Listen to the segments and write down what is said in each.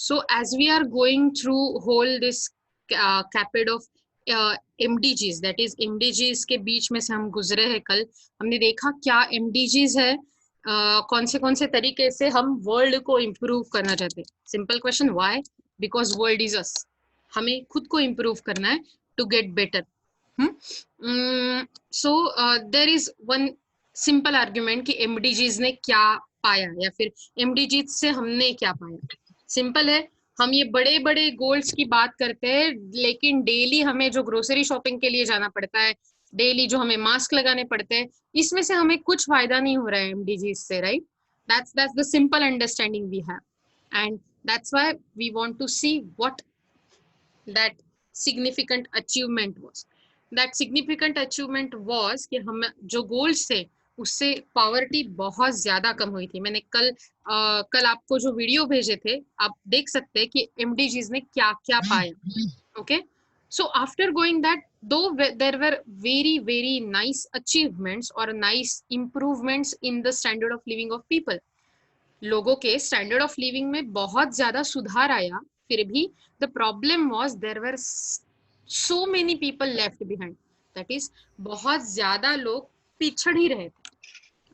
So as we are going through whole this capid of MDGs, that is MDGs के बीच में से हम गुजरे हैं कल, हमने देखा क्या MDGs है, कौन से तरीके से हम वर्ल्ड को इम्प्रूव करना चाहते हैं. Simple question, why? Because world is us. हमें खुद को इम्प्रूव करना है to get better. So there is one simple argument कि MDGs ने क्या पाया या फिर MDGs से हमने क्या पाया. सिंपल है, हम ये बड़े बड़े गोल्स की बात करते हैं, लेकिन डेली हमें जो ग्रोसरी शॉपिंग के लिए जाना पड़ता है, डेली जो हमें मास्क लगाने पड़ते हैं, इसमें से हमें कुछ फायदा नहीं हो रहा है MDGs से, right? that's the simple understanding we have, and that's why we want to see what that significant achievement was. That significant achievement was कि हम जो गोल्स थे उससे पॉवर्टी बहुत ज्यादा कम हुई थी. मैंने कल आपको जो वीडियो भेजे थे, आप देख सकते हैं कि MDGs ने क्या क्या पाया. Okay, so after going that, though there were very nice achievements or nice improvements in the standard of living of people, लोगों के स्टैंडर्ड ऑफ लिविंग में बहुत ज्यादा सुधार आया, फिर भी the problem was there were so many people left behind. That is बहुत ज्यादा लोग पिछड़ ही रहे थे.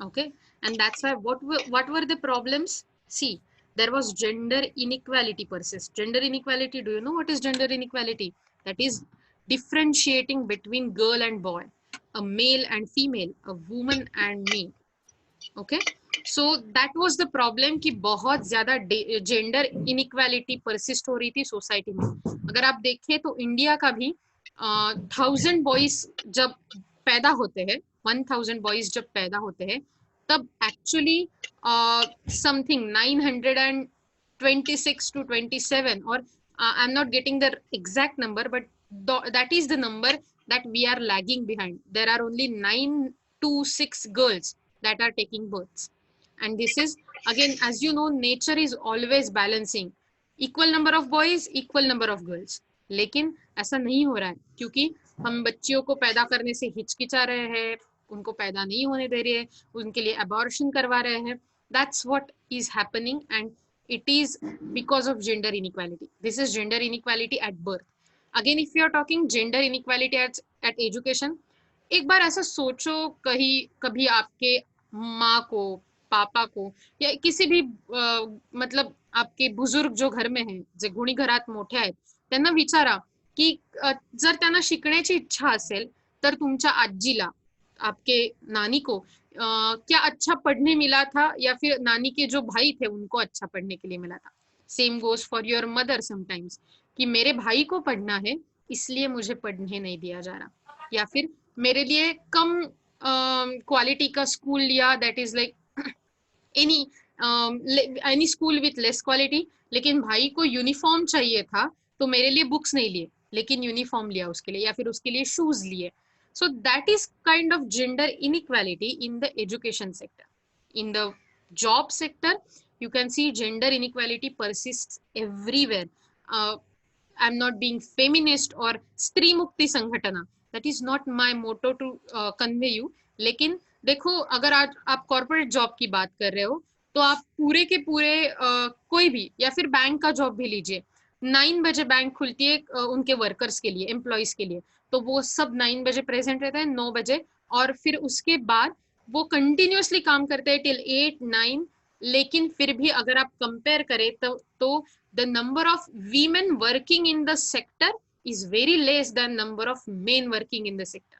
Okay, and that's why what were the problems? See, there was gender inequality persist. Gender inequality, do you know what is gender inequality? That is differentiating between girl and boy, a male and female, a woman and me. Okay, so that was the problem कि बहुत ज्यादा gender inequality persist हो रही थी society में. अगर आप देखें तो इंडिया का भी 1000 बॉयज जब पैदा होते हैं, 1000 बॉयज जब पैदा होते हैं, तब actually something 926 to 27, or I'm not getting the exact number, but that is the number that we are lagging behind. There are only 9 to 6 girls that are taking births, and this is, again, as you know, nature is always balancing equal number of boys, equal number of girls. लेकिन ऐसा नहीं हो रहा है क्योंकि हम बच्चियों को पैदा करने से हिचकिचा रहे हैं, उनको पैदा नहीं होने दे रहे हैं, उनके लिए अबॉर्शन करवा रहे हैं. That's what is happening, and it is because of gender inequality. This is gender inequality at birth. Again, if you are talking gender inequality at education, एक बार ऐसा सोचो, कभी आपके माँ को, पापा को, या किसी भी मतलब आपके बुजुर्ग जो घर में हैं, जे गुणी घरात मोठे आहेत, त्यांना विचारा की जर त्यांना शिकण्याची इच्छा असेल तर तुमच्या आजीला, आपके नानी को क्या अच्छा पढ़ने मिला था, या फिर नानी के जो भाई थे उनको अच्छा पढ़ने के लिए मिला था. Same goes for your mother sometimes, कि मेरे भाई को पढ़ना है इसलिए मुझे पढ़ने नहीं दिया जा रहा, या फिर मेरे लिए कम क्वालिटी का स्कूल लिया, that is like any school with less quality, लेकिन भाई को यूनिफॉर्म चाहिए था तो मेरे लिए बुक्स नहीं लिए लेकिन यूनिफॉर्म लिया उसके लिए, या फिर उसके लिए शूज लिए. So that is kind of gender inequality in the education sector. In the job sector, you can see gender inequality persists everywhere. I'm not being feminist or स्त्री मुक्ति संगठना, that is not my motto to convey you. लेकिन देखो, अगर आज आप corporate job की बात कर रहे हो तो आप पूरे के पूरे कोई भी, या फिर बैंक का जॉब भी लीजिए, 9 बजे बैंक खुलती है उनके वर्कर्स के लिए, एम्प्लॉयज के लिए, तो वो सब 9 बजे प्रेजेंट रहते हैं, 9 बजे, और फिर उसके बाद वो कंटिन्यूअसली काम करते हैं टिल 8-9. लेकिन फिर भी अगर आप कंपेयर करें तो the number of women working in the sector is very less than number of main working in the sector.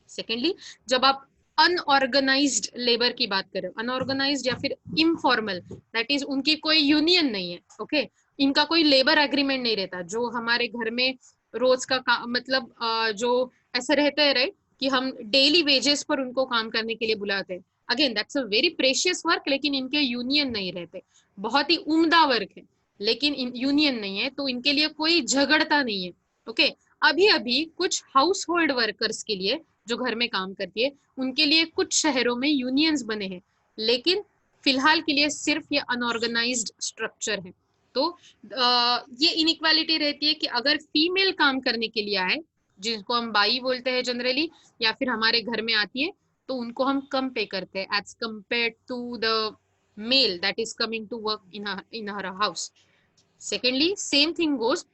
Secondly, जब आप अनऑर्गेनाइज्ड लेबर की बात करें, अनऑर्गेनाइज्ड या फिर इनफॉर्मल, दैट इज उनकी कोई यूनियन नहीं है, ओके, इनका कोई लेबर एग्रीमेंट नहीं रहता, जो हमारे घर में रोज का मतलब जो ऐसा रहता है, राइट, कि हम डेली वेजेस पर उनको काम करने के लिए बुलाते हैं. Again that's a very precious work, लेकिन इनके यूनियन नहीं रहते, बहुत ही उम्दा वर्क है लेकिन यूनियन नहीं है, तो इनके लिए कोई झगड़ता नहीं है. ओके, अभी अभी कुछ हाउस होल्ड वर्कर्स के लिए जो घर में काम करती है, उनके लिए कुछ शहरों में यूनियंस बने हैं, लेकिन फिलहाल के लिए सिर्फ ये अनऑर्गेनाइज्ड स्ट्रक्चर है. तो ये इनइक्वालिटी रहती है कि अगर फीमेल काम करने के लिए आए, जिसको हम बाई बोलते हैं जनरली, या फिर हमारे घर में आती है, तो उनको हम कम पे करते हैं as compared to the male that is coming to work in her house. Secondly same thing goes,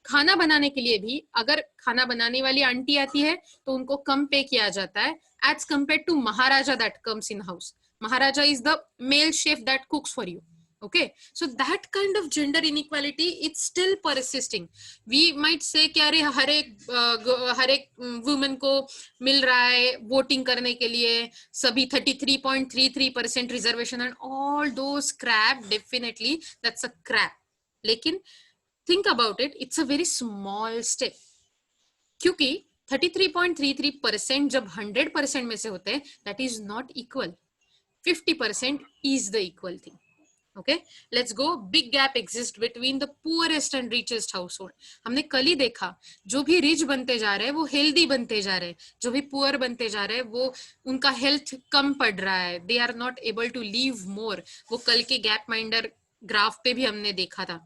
खाना बनाने के लिए भी अगर खाना बनाने वाली आंटी आती है तो उनको कम पे किया जाता है as compared to maharaja that comes in house. Maharaja is the male chef that cooks for you. Okay, so that kind of gender inequality, it's still persisting. We might say कि अरे हर एक वुमेन को मिल रहा है वोटिंग करने के लिए, सभी 33.33% reservation and all those crap. Definitely that's a crap. लेकिन think about it, it's a very small step. क्योंकि 33.33% जब 100% में से होते हैं, that is not equal. 50% is the equal thing. Okay, let's go. Big gap exists between the poorest and richest household. हमने कल ही देखा, जो भी रिच बनते जा रहे हैं वो हेल्दी बनते जा रहे हैं, जो भी पुअर बनते जा रहे हैं वो उनका हेल्थ कम पड़ रहा है, they are not able to leave more. वो कल के गैप माइंडर ग्राफ पे भी हमने देखा था.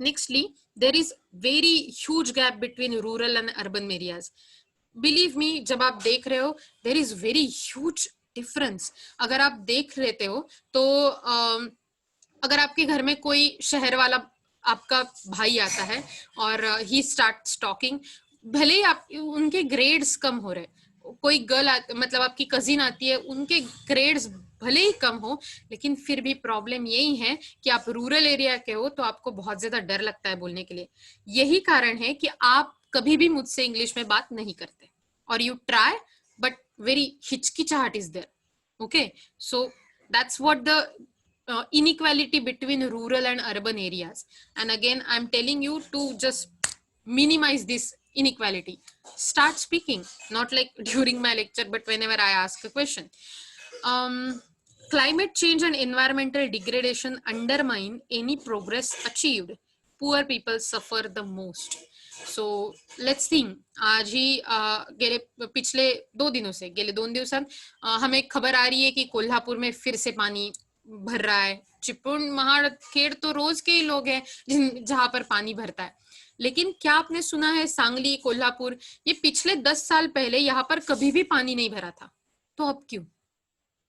Nextly, there is very huge gap between rural and urban areas. Believe me, जब आप देख रहे हो, there is very huge difference. अगर आप देख लेते हो तो अगर आपके घर में कोई शहर वाला आपका भाई आता है और ही स्टार्ट टॉकिंग, भले ही आप उनके ग्रेड्स कम हो रहे, कोई गर्ल मतलब आपकी कजिन आती है, उनके ग्रेड्स भले ही कम हो, लेकिन फिर भी प्रॉब्लम यही है कि आप रूरल एरिया के हो तो आपको बहुत ज्यादा डर लगता है बोलने के लिए. यही कारण है कि आप कभी भी मुझसे इंग्लिश में बात नहीं करते, और यू ट्राई बट वेरी हिचकिचाहट is there. Okay, so that's what the inequality between rural and urban areas. And again, I'm telling you to just minimize this inequality. Start speaking, not like during my lecture, but whenever I ask a question. Climate change and environmental degradation undermine any progress achieved. Poor people suffer the most. So let's think. आज ही गेले पिछले 2 दिनों से, गेले 2 दिवसात हमें खबर आ रही है कि कोल्हापुर में फिर से पानी भर रहा है. चिपळूण महाखेड तो रोज के ही लोग हैं जहां पर पानी भरता है. लेकिन क्या आपने सुना है सांगली, कोल्हापुर, ये पिछले 10 साल पहले यहाँ पर कभी भी पानी नहीं भरा था, तो अब क्यों?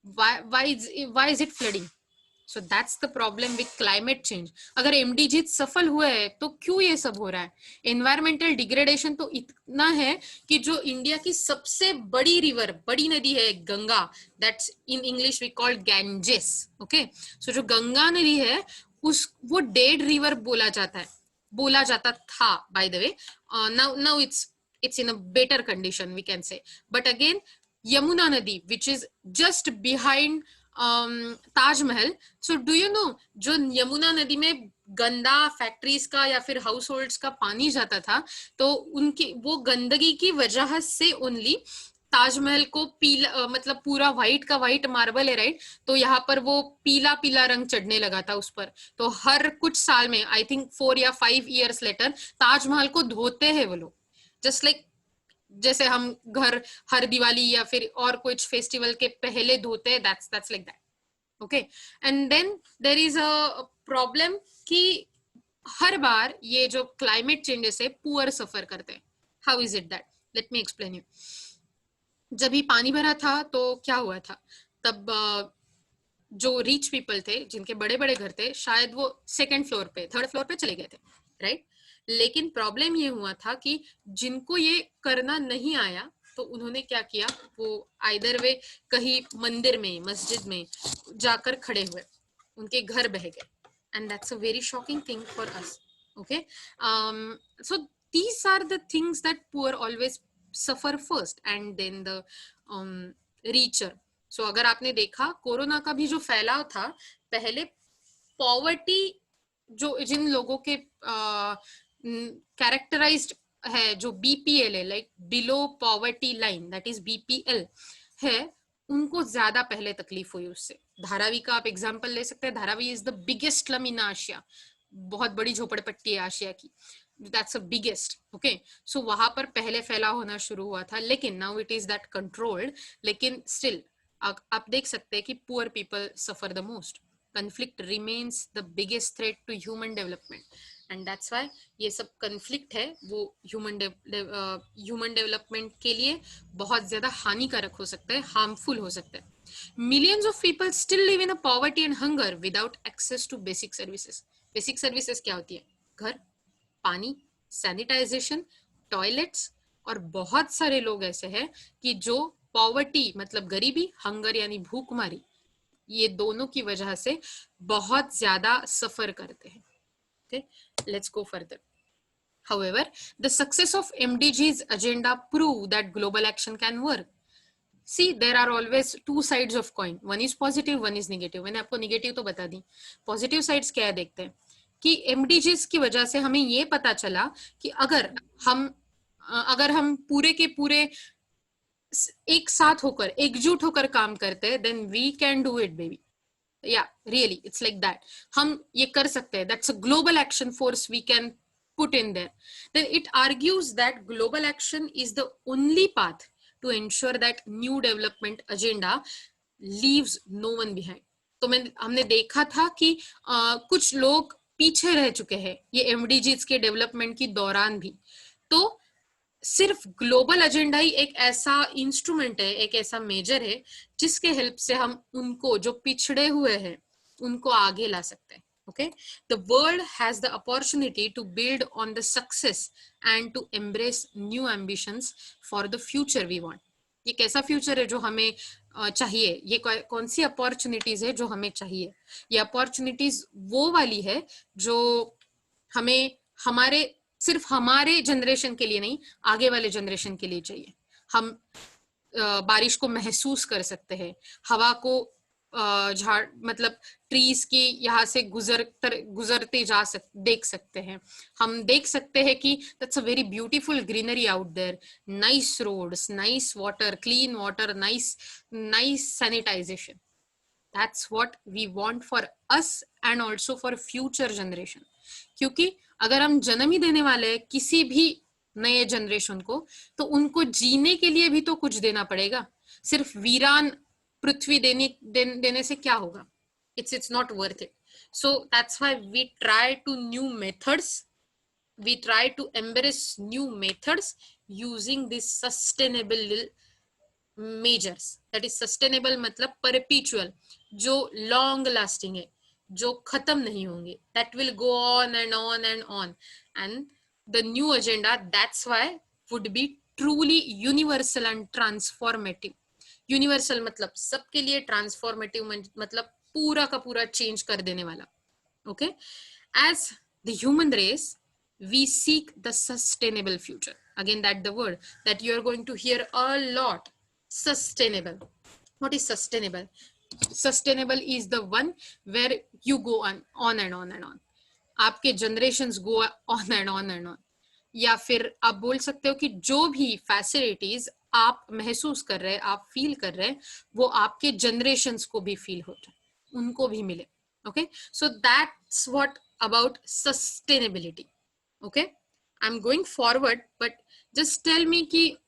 why is it flooding? So that's the problem with climate change. अगर MDG सफल हुए है तो क्यों ये सब हो रहा है? एनवायरमेंटल डिग्रेडेशन तो इतना है कि जो इंडिया की सबसे बड़ी रिवर, बड़ी नदी है Ganga, that's in English we call Ganges. Okay, so जो गंगा नदी है वो डेड रिवर बोला जाता था, by the way. Now it's in a better condition, we can say. But again, Yamuna Nadi, which is just behind Taj Mahal. So do you know, जो यमुना नदी में गंदा फैक्ट्रीज का या फिर हाउस होल्ड्स का पानी जाता था, तो उनकी वो गंदगी की वजह से ओनली ताजमहल को पीला, मतलब पूरा व्हाइट का व्हाइट मार्बल है राइट, तो यहाँ पर वो पीला पीला रंग चढ़ने लगा था उस पर. तो हर कुछ साल में, आई थिंक 4 या 5 years लेटर, ताजमहल को धोते हैं वो लोग. जस्ट लाइक जैसे हम घर हर दिवाली या फिर और कुछ फेस्टिवल के पहले धोते हैं, that's like that. Okay, and then there is a problem कि हर बार ये जो क्लाइमेट चेंजेस है पुअर सफर करते हैं. How is it that? Let me explain you. जब ही पानी भरा था तो क्या हुआ था, तब जो रिच पीपल थे, जिनके बड़े बड़े घर थे, शायद वो 2nd फ्लोर पे, 3rd फ्लोर पे चले गए थे, राइट? लेकिन प्रॉब्लम ये हुआ था कि जिनको ये करना नहीं आया, तो उन्होंने क्या किया, वो आइदर वे कहीं मंदिर में, मस्जिद में जाकर खड़े हुए, उनके घर बह गए. And that's a very shocking thing for us. Okay, so these are the things that poor always suffer first and then the richer. So अगर आपने देखा कोरोना का भी जो फैलाव था, पहले पॉवर्टी जो जिन लोगों के कैरेक्टराइज्ड है, जो बीपीएल है, like below poverty line, that is BPL है, उनको ज्यादा पहले तकलीफ हुई उससे. धारावी का आप एग्जांपल ले सकते हैं. Dharavi is the biggest slum in Asia, बहुत बड़ी झोपड़पट्टी है आशिया की, that's a biggest. Okay, so वहां पर पहले फैलाव होना शुरू हुआ था, लेकिन now it is that controlled. लेकिन स्टिल आप देख सकते हैं कि poor people suffer the most. conflict remains the biggest threat to human development, and that's why ये सब conflict है वो human development के लिए बहुत ज्यादा हानिकारक हो सकता है, harmful हो सकता है. Millions of people still live in a poverty and hunger without access to basic services. Basic services क्या होती है? घर, पानी, सैनिटाइजेशन, टॉयलेट्स, और बहुत सारे लोग ऐसे हैं कि जो पॉवर्टी मतलब गरीबी, हंगर यानी भूखमरी, ये दोनों की वजह से बहुत ज्यादा सफर करते हैं. Okay, let's go further. However, the success of MDG's agenda prove that global action can work. See, there are always two sides of coin. One is positive, one is negative. मैंने आपको negative तो बता दी. Positive sides क्या है देखते हैं कि MDGs की वजह से हमें ये पता चला कि अगर हम पूरे के पूरे एक साथ होकर, एकजुट होकर काम करते हैं, then we can do it, baby. Yeah, really, it's like that. हम ये कर सकते हैं. That's a global action force we can put in there. Then it argues that global action is the only path to ensure that new development agenda leaves no one behind. तो हमने देखा था कि कुछ लोग पीछे रह चुके हैं ये एमडीजीज के डेवलपमेंट की दौरान भी. तो सिर्फ ग्लोबल एजेंडा ही एक ऐसा इंस्ट्रूमेंट है, एक ऐसा मेजर है जिसके हेल्प से हम उनको जो पिछड़े हुए हैं उनको आगे ला सकते हैं. Okay, the world has the opportunity to build on the success and to embrace new ambitions for the future we want. ये कैसा फ्यूचर है जो हमें चाहिए? ये कौन सी अपॉर्चुनिटीज है जो हमें चाहिए? ये अपॉर्चुनिटीज वो वाली है जो हमें सिर्फ हमारे जनरेशन के लिए नहीं, आगे वाले जनरेशन के लिए चाहिए. हम बारिश को महसूस कर सकते हैं, हवा को झाड़ मतलब ट्रीज की यहाँ से गुजरते देख सकते हैं. हम देख सकते हैं कि that's a very beautiful greenery out there, nice roads, nice water, clean water, nice sanitization. That's what we want for us and also for future generation. क्योंकि अगर हम जन्म ही देने वाले हैं किसी भी नए जनरेशन को, तो उनको जीने के लिए भी तो कुछ देना पड़ेगा. सिर्फ वीरान पृथ्वी देने से क्या होगा? It's not worth it. So that's why we try to embrace new methods using this sustainable measures. That is sustainable मतलब परपीचुअल, जो लॉन्ग लास्टिंग है, जो खत्म नहीं होंगे. That will go on and on and on. And the new agenda that's why would be truly universal and transformative. Universal मतलब सबके लिए, ट्रांसफॉर्मेटिव मतलब पूरा का पूरा चेंज कर देने वाला. Okay, as the human race we seek the sustainable future. Again, that the word that you are going to hear a lot. Sustainable. What is sustainable? Sustainable is the one where you go on and on and on. आपके generations go on and on and on. या फिर आप बोल सकते हो कि जो भी फैसिलिटीज आप महसूस कर रहे हैं, आप फील कर रहे हैं, वो आपके जनरेशंस को भी फील हो जाए, उनको भी मिले. Okay, so that's what about sustainability. Okay, I am going forward, but just tell me कि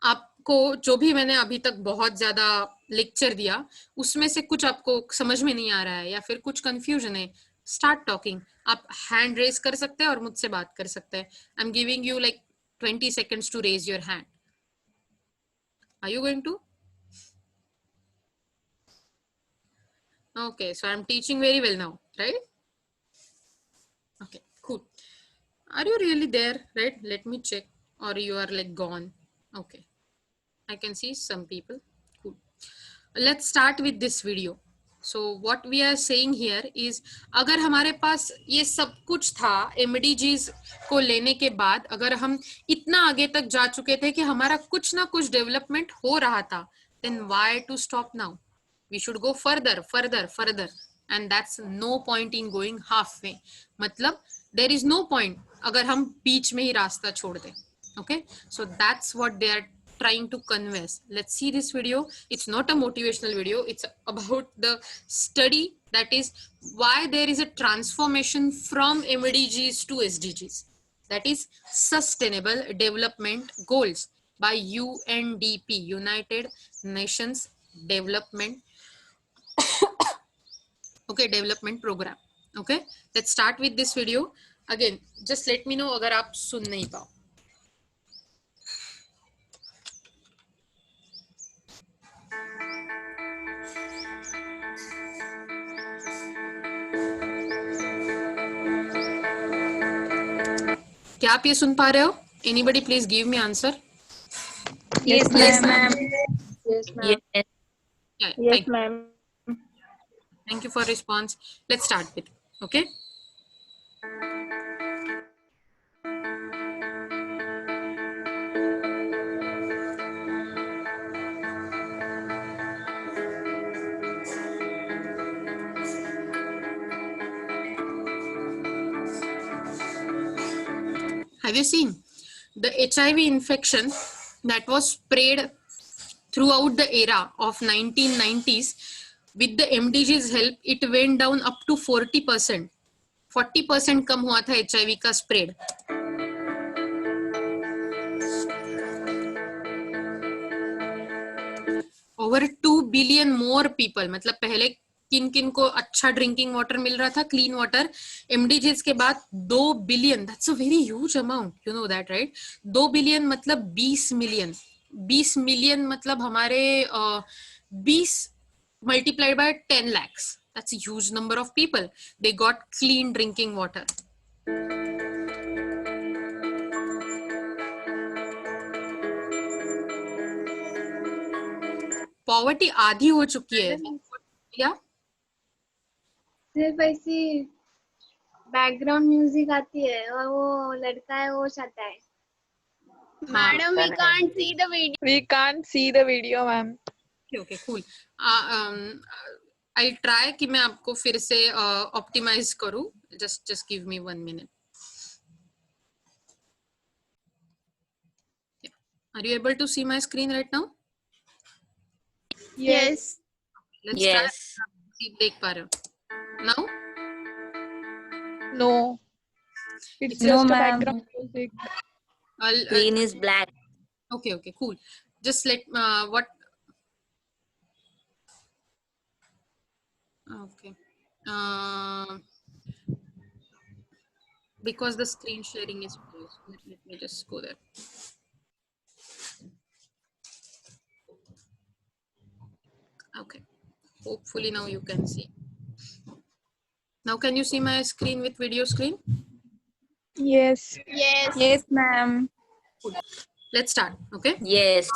आपको जो भी मैंने अभी तक बहुत ज्यादा लेक्चर दिया उसमें से कुछ आपको समझ में नहीं आ रहा है या फिर कुछ कंफ्यूजन है, स्टार्ट टॉकिंग. आप हैंड रेज कर सकते हैं और मुझसे बात कर सकते हैं. I am giving you like 20 seconds to raise your hand. Are you going to? Okay, so I'm teaching very well now, right? Okay, cool. Are you really there? Right, let me check. Or you are like gone. Okay, I can see some people. Cool. Let's start with this video. So what we are saying here is, अगर हमारे पास ये सब कुछ था MDGs को लेने के बाद, अगर हम इतना आगे तक जा चुके थे कि हमारा कुछ ना कुछ डेवलपमेंट हो रहा था, then why to stop now? We should go further, further, further, and that's no point in going halfway. मतलब there is no point अगर हम बीच में ही रास्ता छोड़ दें. Okay, so that's what they are trying to convey. Let's see this video. It's not a motivational video. It's about the study, that is why there is a transformation from MDGs to SDGs. That is Sustainable Development Goals by UNDP, United Nations Development okay, development program. Okay, let's start with this video. Again, just let me know अगर आप सुन नहीं पाओ. क्या आप ये सुन पा रहे हो? Anybody please give me answer. Yes, ma'am. Yes, ma'am. Yes. Yeah, Yes, ma'am. thank you for response. Let's start with, okay? Have you seen the HIV infection that was spread throughout the era of 1990s? With the MDG's help, it went down up to 40%. 40% कम हुआ था HIV का spread. Over 2 billion more people, मतलब पहले किन किन को अच्छा drinking water मिल रहा था, क्लीन वाटर, एमडीजीज के बाद 2 billion, that's a very huge amount, you know that right? 2 billion मतलब 20 मिलियन, 20 मिलियन मतलब हमारे 20 multiplied by 10 lakhs, that's a huge number of people, they got clean drinking water. Poverty आधी हो चुकी है या सिर्फ ऐसी बैकग्राउंड म्यूजिक आती है और वो लड़का है वो चाहता है. Madam, we can't see the video. We can't see the video, ma'am. Okay cool. I try कि मैं आपको फिर से ऑप्टिमाइज करूं. Just give me 1 minute. Are you able to see my screen right now? Yes. Let's Yes. Try. देख पा रहे हो now? No. It's No, just a ma'am. background music. Screen is black. Okay, cool. Just let what? Okay. Because the screen sharing is closed. Let me just go there. Okay. Hopefully now you can see. Now can you see my screen with video screen? Yes. Yes. Yes, ma'am. Let's start. Okay. Yes.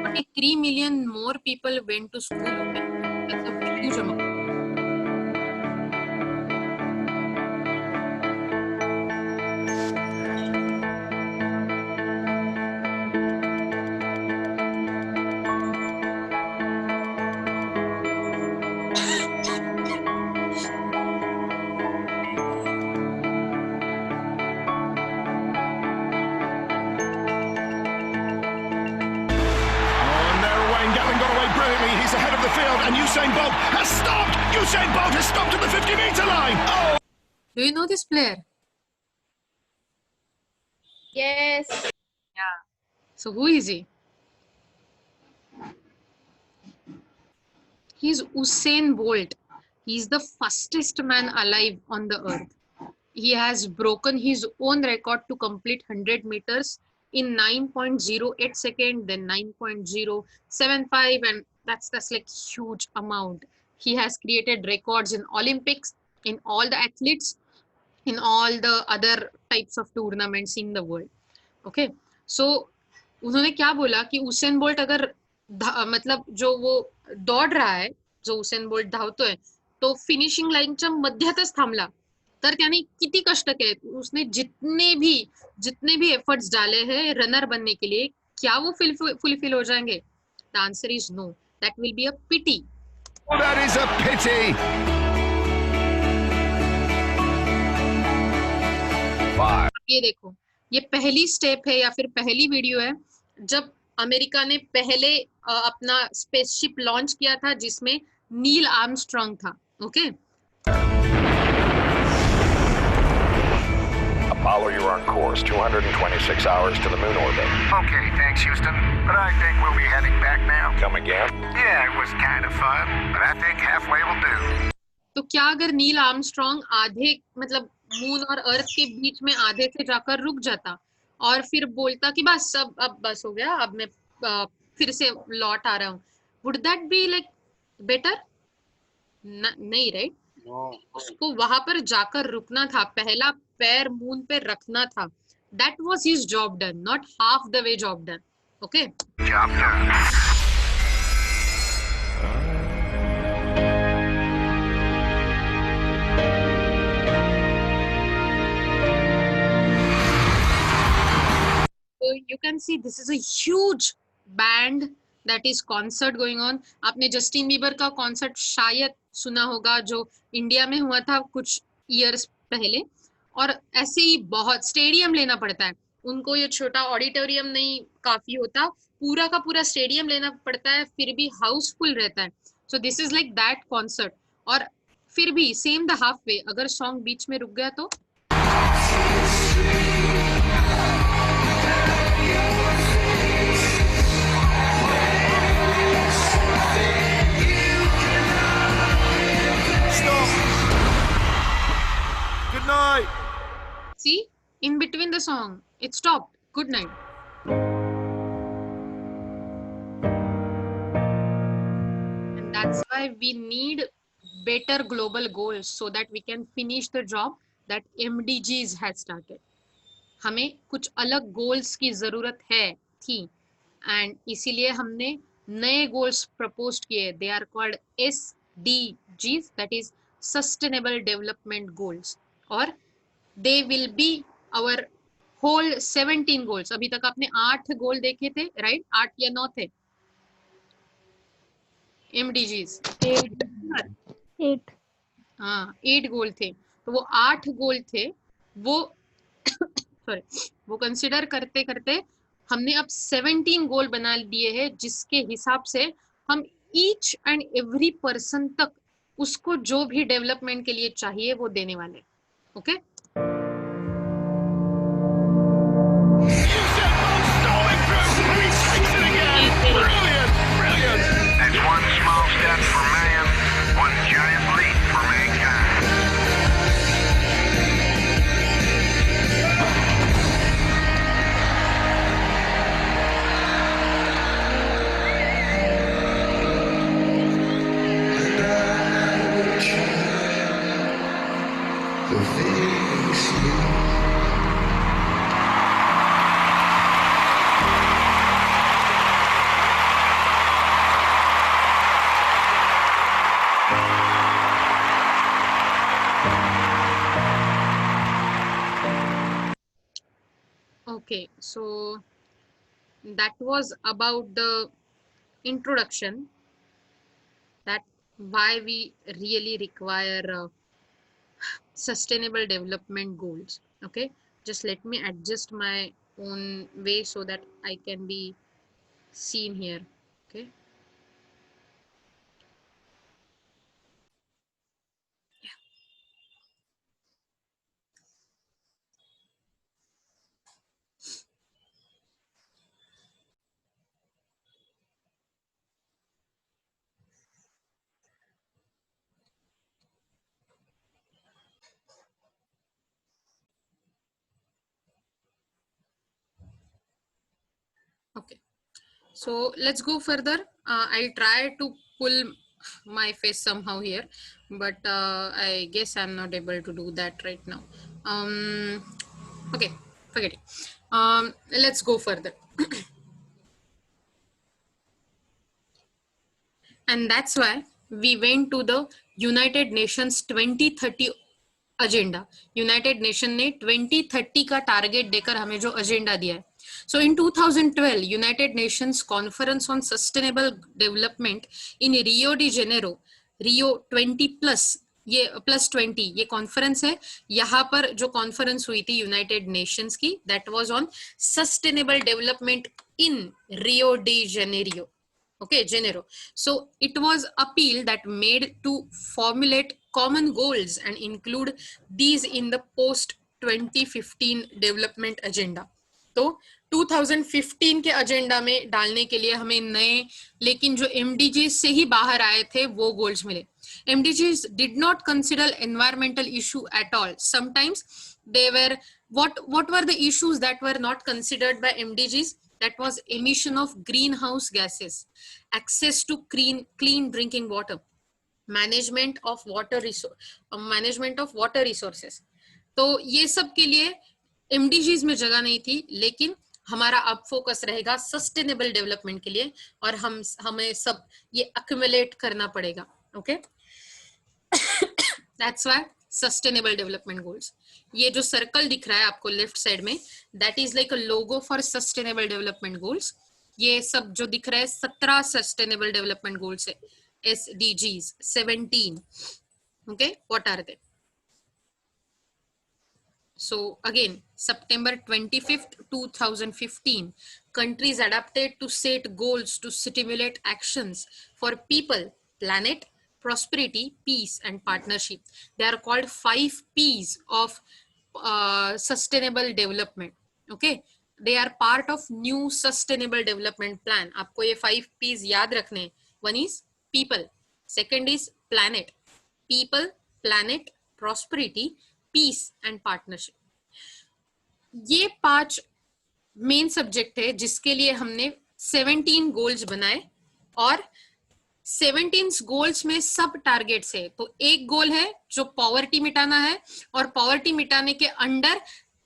Okay, 3 million more people went to school. Okay? That's a huge amount. He's ahead of the field, and Usain Bolt has stopped! Usain Bolt has stopped at the 50-meter line! Oh! Do you know this player? Yes. Yeah. So who is he? He's Usain Bolt. He's the fastest man alive on the earth. He has broken his own record to complete 100 meters in 9.08 seconds, then 9.075, and that's like huge amount. He has created records in Olympics, in all the athletes, in all the other types of tournaments in the world. Okay, so उन्होंने क्या बोला कि Usain bolt अगर मतलब जो वो दौड़ रहा आहे, जो उसेन बोल्ट धावतोय तो फिनिशिंग लाईनच्या मध्यातच थांबला तर त्याने किती कष्ट केले, उसने जितने भी एफर्ट्स डाले हैं रनर बनने के लिए, क्या वो फुलफिल हो जाएंगे? The answer is no. That will be a pity. That is a pity! ये देखो, ये पहली स्टेप है या फिर पहली वीडियो है जब अमेरिका ने पहले अपना स्पेसशिप लॉन्च किया था जिसमें नील आर्मस्ट्रॉन्ग था. Okay. Apollo, you're on course. 226 hours to the moon orbit. Okay, thanks, Houston. But I think we'll be heading back now. Come again? Yeah, it was kind of fun, but I think halfway will do. तो क्या अगर Neil Armstrong आधे मतलब moon और अर्थ के बीच में आधे से जाकर रुक जाता, और फिर बोलता कि बस अब बस हो गया, अब मैं फिर से लौट आ रहा हूँ, would that be like better? नहीं, राइट? उसको वहां पर जाकर रुकना था, पहला पैर मून पे रखना था. That was his job done, not half the way job done. Okay, Job done. so you can see this is a huge band that is concert going on. आपने जस्टिन बीबर का concert शायद सुना होगा जो India में हुआ था कुछ ईयर्स पहले, और ऐसे ही बहुत स्टेडियम लेना पड़ता है उनको, ये छोटा ऑडिटोरियम नहीं काफी होता, पूरा का पूरा स्टेडियम लेना पड़ता है, फिर भी हाउसफुल रहता है. So this is like that concert. और फिर भी सेम द हाफ वे, अगर सॉन्ग बीच में रुक गया तो Good night. see, in between the song it stopped. Good night. And that's why we need better global goals so that we can finish the job that MDGs has started. हमें कुछ अलग goals की जरूरत है थी, and इसीलिए हमने नए गोल्स प्रपोज किए. They are called SDGs, that is sustainable development goals, और they will be our whole 17 goals. अभी तक आपने 8 गोल देखे थे, राइट? 8 या 9 थे MDGs? 8. हाँ, 8 गोल थे. तो वो 8 गोल थे, वो सॉरी, वो कंसिडर करते करते हमने अब 17 गोल बना दिए हैं, जिसके हिसाब से हम ईच एंड एवरी पर्सन तक उसको जो भी डेवलपमेंट के लिए चाहिए वो देने वाले. Okay, Usain Bolt storming through. He takes it again. Brilliant, brilliant. That's one small step for man, one giant leap for mankind. okay, so that was about the introduction, that why we really require sustainable development goals. Okay, just let me adjust my own way so that I can be seen here. Okay, okay, so let's go further. I'll try to pull my face somehow here, but I guess I'm not able to do that right now. Okay, forget it. Let's go further. And that's why we went to the United Nations 2030 agenda. United Nation ने 2030 का target देकर हमें जो agenda दिया है. So in 2012, United Nations Conference on Sustainable Development in Rio de Janeiro, Rio 20+, ये +20 ये conference है. यहाँ पर जो कॉन्फ्रेंस हुई थी यूनाइटेड नेशंस की, that was on sustainable development in Rio de Janeiro. Okay, Janeiro. So it was appeal that made to formulate common goals and include these in the post 2015 development agenda. तो 2015 के agenda में डालने के लिए हमें नए, लेकिन जो MDGs से ही बाहर आए थे वो गोल्स मिले. MDGs did not consider environmental issue at all. Sometimes they were what were the issues that were not considered by MDGs? That was emission of greenhouse gases, access to clean drinking water, management of water resources. तो ये सब के लिए MDGs में जगह नहीं थी, लेकिन हमारा अब फोकस रहेगा सस्टेनेबल डेवलपमेंट के लिए, और हमें सब ये अक्यूमुलेट करना पड़ेगा. Okay, that's why sustainable development goals. ये जो सर्कल दिख रहा है आपको लेफ्ट साइड में, that is like a logo for sustainable development goals. ये सब जो दिख रहा है 17 सस्टेनेबल डेवलपमेंट गोल्स है, SDGs 17. okay, what are they? So again, September 25th 2015, countries adapted to set goals to stimulate actions for people, planet, prosperity, peace and partnership. They are called 5 P's of sustainable development. Okay, they are part of new sustainable development plan. आपको ये 5 P's याद रखने. One is people, second is planet, people, planet, prosperity, peace and partnership. ये 5 main subject है जिसके लिए हमने 17 goals बनाए, और 17 गोल्स में सब टारगेट्स है. तो एक गोल है जो पॉवर्टी मिटाना है, और पॉवर्टी मिटाने के अंडर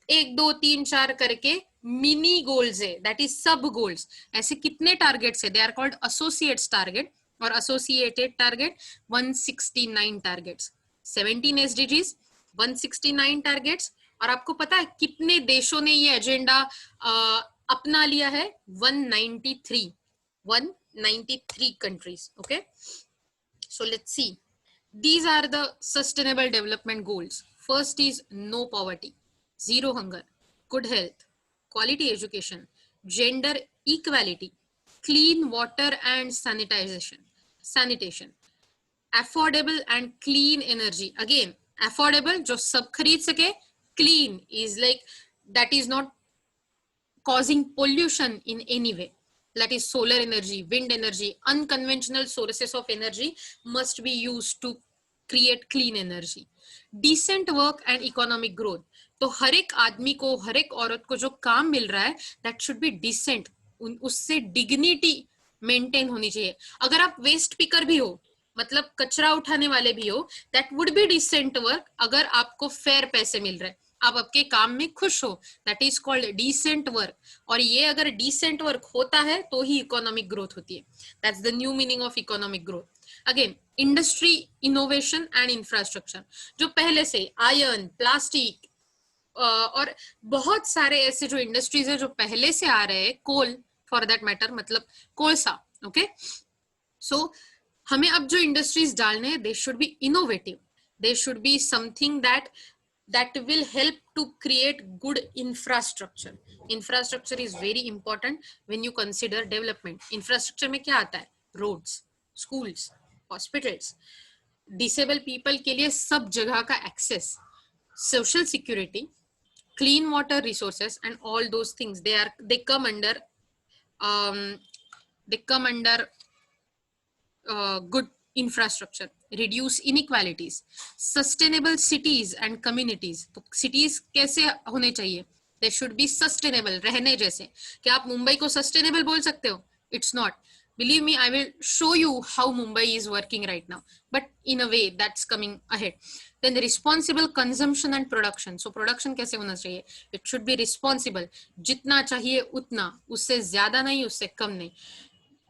1 2 3 4 करके मिनी गोल्स है, दैट इज सब गोल्स. ऐसे कितने टारगेट्स है? They are called associates target और associated target. 169 targets, 17 SDGs, 169 targets. और आपको पता है कितने देशों ने ये एजेंडा अपना लिया है? 193 countries. Okay, so let's see. These are the sustainable development goals. First is no poverty, zero hunger, good health, quality education, gender equality, clean water and sanitation, affordable and clean energy. Again, affordable जो सब खरीद सके, clean is like that is not causing pollution in any way. That is solar energy, wind energy, unconventional sources of energy must be used to create clean energy. Decent work and economic growth. तो हर एक आदमी को, हर एक औरत को जो काम मिल रहा है, that should be decent. उससे dignity maintain होनी चाहिए. अगर आप waste picker भी हो, मतलब कचरा उठाने वाले भी हो, that would be decent work. अगर आपको fair पैसे मिल रहे हैं, आप आपके काम में खुश हो, that is called decent work. और ये अगर डिसेंट वर्क होता है तो ही इकोनॉमिक ग्रोथ होती है. That's the new meaning of economic growth. Again, industry, innovation and infrastructure. जो पहले से आयरन, प्लास्टिक और बहुत सारे ऐसे जो इंडस्ट्रीज है जो पहले से आ रहे हैं, कोल फॉर दैट मैटर, मतलब कोलसा. ओके, सो हमें अब जो इंडस्ट्रीज डालने हैं, they should be innovative, they should be something that will help to create good infrastructure. Infrastructure is very important when you consider development. Infrastructure में क्या आता है? Roads, schools, hospitals, disabled people के लिए सब जगह का access, social security, clean water resources and all those things. They come under good infrastructure. Reduce inequalities, sustainable cities and communities. तो cities कैसे होने चाहिए? They should be sustainable, रहने जैसे. क्या आप मुंबई को sustainable बोल सकते हो? It's not. Believe me, I will show you how Mumbai is working right now, but in a way that's coming ahead. Then the responsible consumption and production. So production कैसे होना चाहिए? It should be responsible. जितना चाहिए उतना, उससे ज्यादा नहीं, उससे कम नहीं.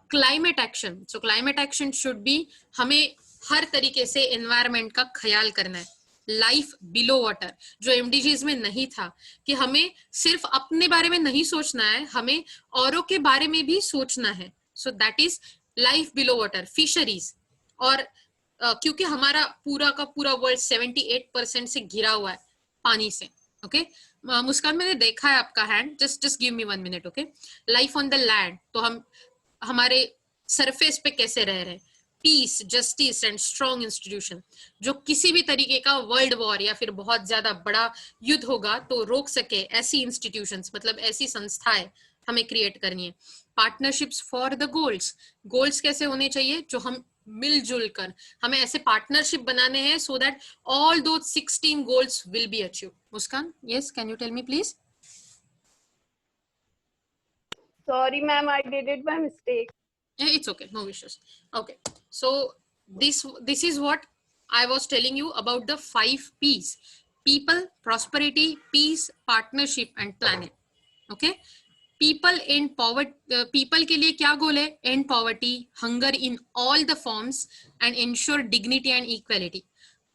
Climate action. So climate action should be हमें हर तरीके से एनवायरनमेंट का ख्याल करना है. लाइफ बिलो वाटर, जो MDGs में नहीं था, कि हमें सिर्फ अपने बारे में नहीं सोचना है, हमें औरों के बारे में भी सोचना है. So that is life below water. Fisheries, और क्योंकि हमारा पूरा का पूरा वर्ल्ड 78% से घिरा हुआ है पानी से. ओके, मुस्कान, मैंने देखा है आपका hand, just give me 1 minute. Okay, life on the land, तो हम हमारे सरफेस पे कैसे रह रहे हैं. Peace, justice and strong institution, जो किसी भी तरीके का वर्ल्ड वॉर या फिर बहुत ज्यादा बड़ा युद्ध होगा तो रोक सके, ऐसी इंस्टीट्यूशंस, मतलब ऐसी संस्थाएं हमें क्रिएट करनी है. Partnerships for the goals. Goals कैसे होने चाहिए? जो हम मिलजुल कर हमें ऐसे पार्टनरशिप बनाने हैं so that all though 16 goals will be achieve. Muskan, yes, can you tell me please? Sorry, ma'am, I did it by mistake. It's okay, no issues. Okay, so this is what I was telling you about the 5 P's: people, prosperity, peace, partnership and planet. Okay, people in poverty, people के लिए क्या गोल है? End poverty, hunger in all the forms and ensure dignity and equality.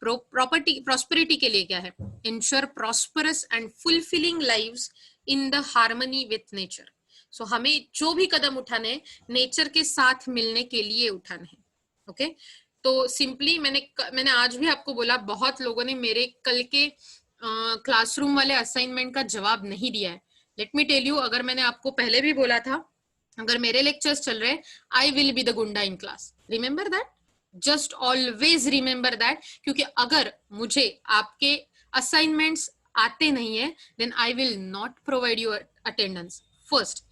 Prosperity के लिए क्या है? Ensure prosperous and fulfilling lives in the harmony with nature. So हमें जो भी कदम उठाने नेचर के साथ मिलने के लिए उठाने हैं. ओके, तो सिंपली मैंने आज भी आपको बोला, बहुत लोगों ने मेरे कल के क्लासरूम वाले असाइनमेंट का जवाब नहीं दिया है. लेट मी टेल यू, अगर मैंने आपको पहले भी बोला था, अगर मेरे लेक्चर्स चल रहे, I will be the goonda in class. Remember that, just always remember that. क्योंकि अगर मुझे आपके असाइनमेंट्स आते नहीं है, then I will not provide you attendance. First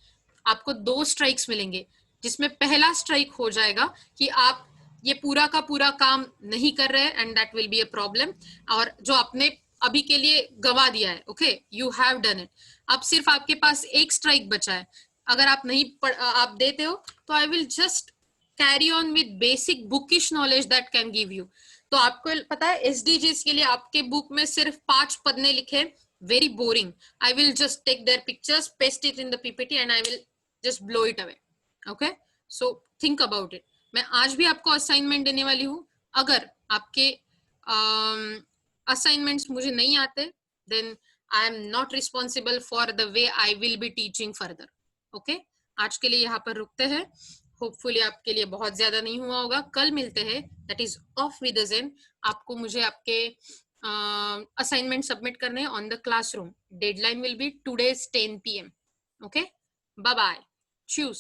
आपको 2 स्ट्राइक्स मिलेंगे, जिसमें पहला स्ट्राइक हो जाएगा कि आप ये पूरा का पूरा काम नहीं कर रहे, and that will be a problem. और जो आपने अभी के लिए गवा दिया है, okay, you have done it. अब सिर्फ आपके पास 1 स्ट्राइक बचा है. अगर आप नहीं आप देते हो तो I will just carry on with basic bookish knowledge that can give you. तो आपको पता है एसडीजीज के लिए आपके बुक में सिर्फ 5 पन्ने लिखे, very boring. I will just take their pictures, paste it in the PPT and I will just blow it away. Okay, so think about it. मैं आज भी आपको असाइनमेंट देने वाली हूँ. अगर आपके असाइनमेंट्स मुझे नहीं आते, then I am not responsible for the way I will be teaching further. Okay, आज के लिए यहाँ पर रुकते हैं. होपफुली आपके लिए बहुत ज्यादा नहीं हुआ होगा. कल मिलते हैं. That is of with Zen. आपको मुझे आपके असाइनमेंट सबमिट करने on the classroom. Deadline will be today's 10 PM. Okay, bye bye, choose.